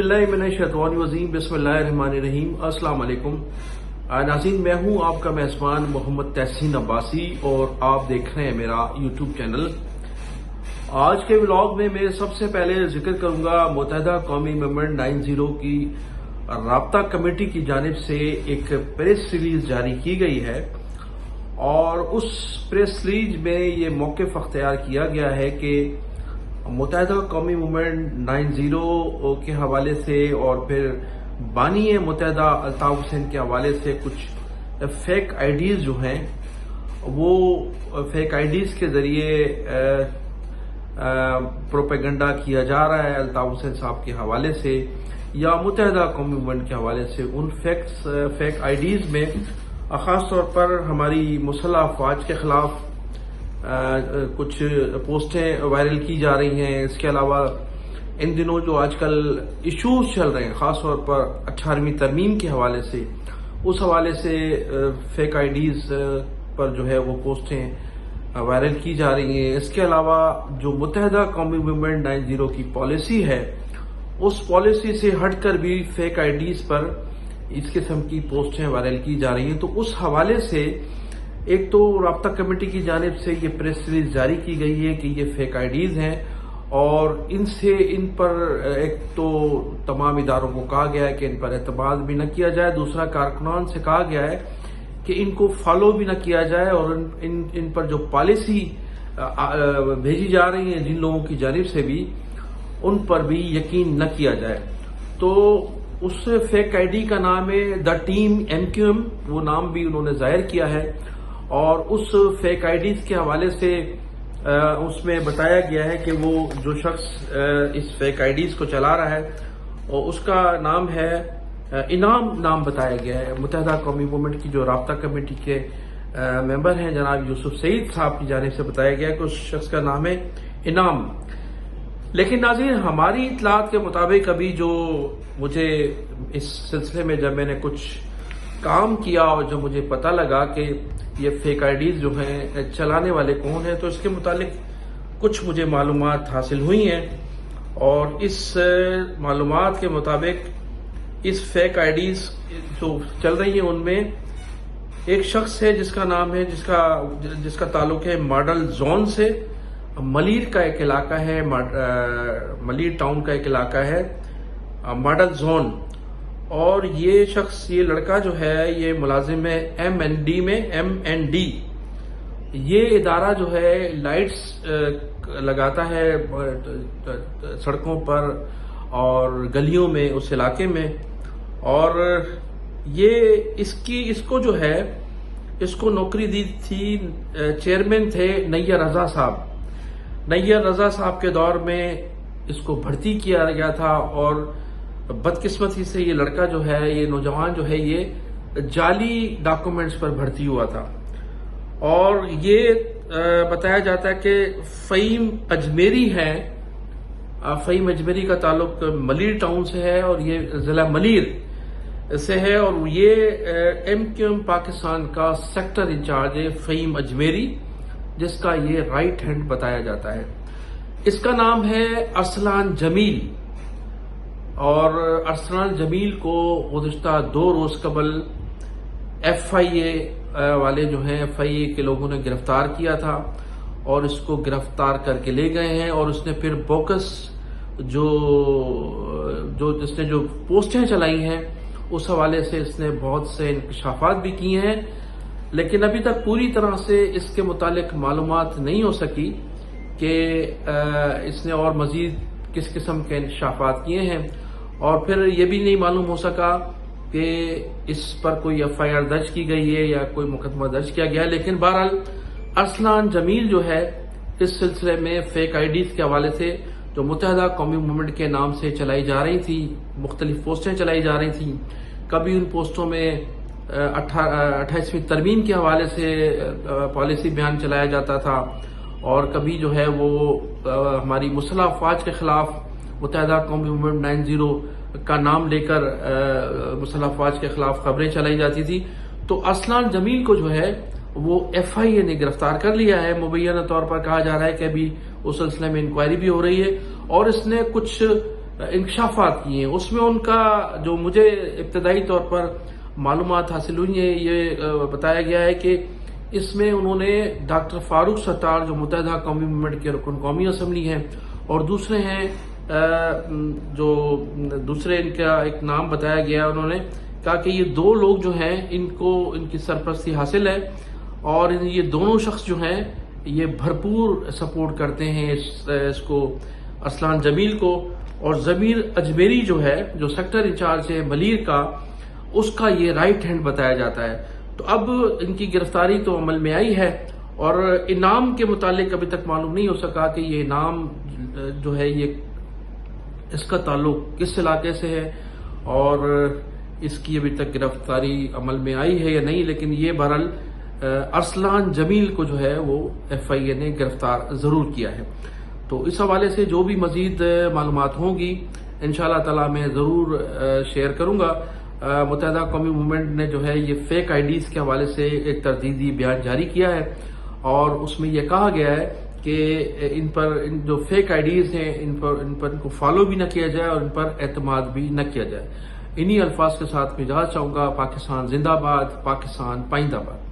बिल्लाहि मिनश्शैतानिर्रजीम बिस्मिल्लाहिर्रहमानिर्रहीम। अस्सलाम वालेकुम नाज़रीन, मैं हूं आपका मेज़बान मोहम्मद तहसीन अब्बासी और आप देख रहे हैं मेरा यूट्यूब चैनल। आज के व्लॉग में मैं सबसे पहले जिक्र करूंगा मुत्तहिदा कौमी मूवमेंट 90 की राब्ता कमेटी की जानिब से एक प्रेस रिलीज जारी की गई है और उस प्रेस रिलीज में ये मौक़िफ़ अख्तियार किया गया है कि मुत्तहिदा कौमी मूवमेंट 90 के हवाले से और फिर बानी मुत्तहिदा अल्ताफ हुसैन के हवाले से कुछ फेक आईडीज जो हैं वो फेक आईडीज के जरिए प्रोपेगेंडा किया जा रहा है अल्ताफ हुसैन साहब के हवाले से या मुत्तहिदा कौमी मूवमेंट के हवाले से। उन फेक आईडीज में खास तौर पर हमारी मुसल्लह अफवाज के खिलाफ कुछ पोस्टें वायरल की जा रही हैं। इसके अलावा इन दिनों जो आजकल इश्यूज चल रहे हैं खास तौर पर 18वीं तरमीम के हवाले से, उस हवाले से फेक आईडीज पर जो है वो पोस्टें वायरल की जा रही हैं। इसके अलावा जो मुत्तहिदा कौमी मूवमेंट 90 की पॉलिसी है उस पॉलिसी से हटकर भी फेक आईडीज पर इस किस्म की पोस्टें वायरल की जा रही हैं। तो उस हवाले से एक तो राब्ता कमेटी की जानिब से ये प्रेस रिलीज जारी की गई है कि ये फेक आईडीज हैं और इन पर एक तो तमाम इदारों को कहा गया है कि इन पर एतमाद भी न किया जाए, दूसरा कारकुनान से कहा गया है कि इनको फॉलो भी न किया जाए और इन पर जो पॉलिसी भेजी जा रही है जिन लोगों की जानिब से भी उन पर भी यकीन न किया जाए। तो उस फेक आईडी का नाम है द टीम MQM, वो नाम भी उन्होंने जाहिर किया है और उस फेक आईडीज के हवाले से उसमें बताया गया है कि वो जो शख्स इस फेक आईडीज को चला रहा है और उसका नाम है इनाम नाम बताया गया है। मुत्तहिदा कौमी मूवमेंट की जो राब्ता कमेटी के मेंबर हैं जनाब यूसुफ सईद साहब की जानिब से बताया गया कि उस शख्स का नाम है इनाम। लेकिन नाज़रीन, हमारी इतलात के मुताबिक अभी जो मुझे इस सिलसिले में जब मैंने कुछ काम किया और जब मुझे पता लगा कि ये फेक आईडीज जो हैं चलाने वाले कौन हैं, तो इसके मुतालिक कुछ मुझे मालूमात हासिल हुई हैं और इस मालूमात के मुताबिक इस फेक आईडीज जो चल रही हैं उनमें एक शख्स है जिसका नाम है जिसका ताल्लुक है मॉडल जोन से। मलीर का एक इलाका है, मलीर टाउन का एक इलाका है मॉडल जोन, और ये शख्स, ये लड़का जो है ये मुलाजिम है MND में। MND ये इदारा जो है लाइट्स लगाता है सड़कों पर और गलियों में उस इलाके में, और ये इसको जो है इसको नौकरी दी थी, चेयरमैन थे नैयर रजा साहब। नैयर रजा साहब के दौर में इसको भर्ती किया गया था और बदकिस्मती से ये लड़का जो है, ये नौजवान जो है, ये जाली डॉक्यूमेंट्स पर भर्ती हुआ था और ये बताया जाता है कि फ़हीम अजमेरी है। फ़हीम अजमेरी का ताल्लुक मलीर टाउन से है और ये जिला मलीर से है और ये MQM पाकिस्तान का सेक्टर इंचार्ज है फ़हीम अजमेरी, जिसका ये राइट हैंड बताया जाता है। इसका नाम है अरसलान जमील और अरसलान जमील को गुज़िश्ता 2 रोज कबल FIA वाले जो हैं FIA के लोगों ने गिरफ्तार किया था और इसको गिरफ्तार करके ले गए हैं और उसने फिर बोकस इसने जो पोस्टें चलाई हैं उस हवाले से इसने बहुत से इंकशाफात भी किए हैं, लेकिन अभी तक पूरी तरह से इसके मुतालिक मालूमात नहीं हो सकी कि इसने और मजीद किस किस्म के इंकशाफात किए हैं और फिर ये भी नहीं मालूम हो सका कि इस पर कोई FIR दर्ज की गई है या कोई मुकदमा दर्ज किया गया है। लेकिन बहरहाल अरसलान जमील जो है इस सिलसिले में फेक आईडीज के हवाले से जो मुत्तहिदा कौमी मूवमेंट के नाम से चलाई जा रही थी, मुख्तलिफ पोस्टें चलाई जा रही थी। कभी उन पोस्टों में 28वीं तरमीम के हवाले से पॉलिसी बयान चलाया जाता था और कभी जो है वो हमारी मुसल्लह अफवाज के खिलाफ मुत्तहिदा कौमी मूवमेंट 90 का नाम लेकर मुसल्लह अफवाज के खिलाफ खबरें चलाई जाती थी। तो अरसलान जमील को जो है वो FIA ने गिरफ्तार कर लिया है। मुबैना तौर पर कहा जा रहा है कि अभी उस सिलसिले में इंक्वायरी भी हो रही है और इसने कुछ انکشافات کیے ہیں، اس میں ان کا جو مجھے ابتدائی طور پر معلومات حاصل ہوئی ہیں، یہ بتایا گیا ہے کہ اس میں انہوں نے ڈاکٹر فاروق ستار جو متحدہ قومی موومنٹ کے رکن قومی اسمبلی ہیں، اور دوسرے ہیں جو دوسرے ان کا ایک نام بتایا گیا، انہوں نے کہا کہ یہ دو لوگ جو ہیں ان کو ان کی سرپرستی حاصل ہے، اور یہ دونوں شخص جو ہیں یہ بھرپور سپورٹ کرتے ہیں اس کو ارسلان جمیل کو، اور ضمیر اجمیری جو ہے جو سیکٹر انچارج ہے ملیر کا، اس کا یہ رائٹ ہینڈ بتایا جاتا ہے۔ تو اب ان کی گرفتاری تو عمل میں آئی ہے، اور انعام کے متعلق ابھی تک معلوم نہیں ہو سکا کہ یہ انعام جو ہے یہ اس کا تعلق کس علاقے سے ہے، اور اس کی ابھی تک گرفتاری عمل میں آئی ہے یا نہیں، لیکن یہ بہرحال ارسلان جمیل کو جو ہے وہ ایف آئی اے نے گرفتار ضرور کیا ہے۔ تو اس حوالے سے جو بھی مزید معلومات ہوں گی انشاءاللہ تعالی میں ضرور شیئر کروں گا۔ متحدہ قومی موومنٹ نے جو ہے یہ فیک آئی ڈیز کے حوالے سے ایک تردیدی بیان جاری کیا ہے، اور اس میں یہ کہا گیا ہے کہ ان پر جو فیک آئی ڈیز ہیں ان پر کو فالو بھی نہ کیا جائے اور ان پر اعتماد بھی نہ کیا جائے۔ انہی الفاظ کے ساتھ میں اجازت چاہوں گا۔ پاکستان زندہ باد، پاکستان پائندہ باد۔